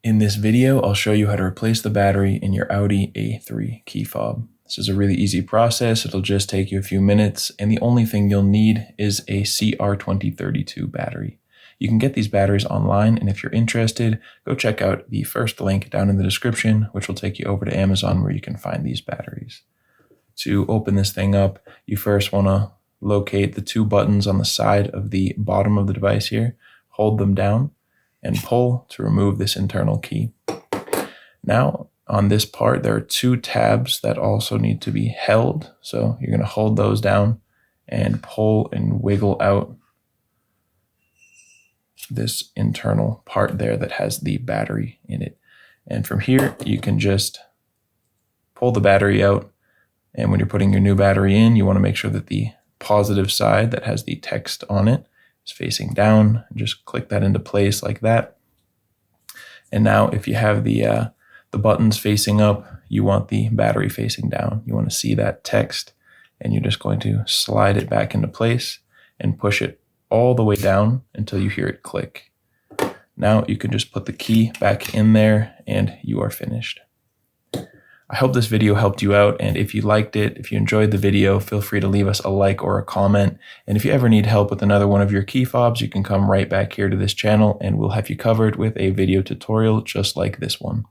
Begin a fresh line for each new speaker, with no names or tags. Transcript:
In this video, I'll show you how to replace the battery in your Audi A3 key fob. This is a really easy process. It'll just take you a few minutes, and the only thing you'll need is a CR2032 battery. You can get these batteries online, and if you're interested, go check out the first link down in the description, which will take you over to Amazon where you can find these batteries. To open this thing up, you first want to locate the two buttons on the side of the bottom of the device here, hold them down, and pull to remove this internal key. Now, on this part, there are two tabs that also need to be held. So you're going to hold those down and pull and wiggle out this internal part there that has the battery in it. And from here, you can just pull the battery out. And when you're putting your new battery in, you want to make sure that the positive side that has the text on it is facing down. Just click that into place like that. And now if you have the buttons facing up, you want the battery facing down. You want to see that text, and you're just going to slide it back into place and push it all the way down until you hear it click. Now you can just put the key back in there and you are finished. I hope this video helped you out, and if you liked it, if you enjoyed the video, feel free to leave us a like or a comment. And if you ever need help with another one of your key fobs, you can come right back here to this channel and we'll have you covered with a video tutorial just like this one.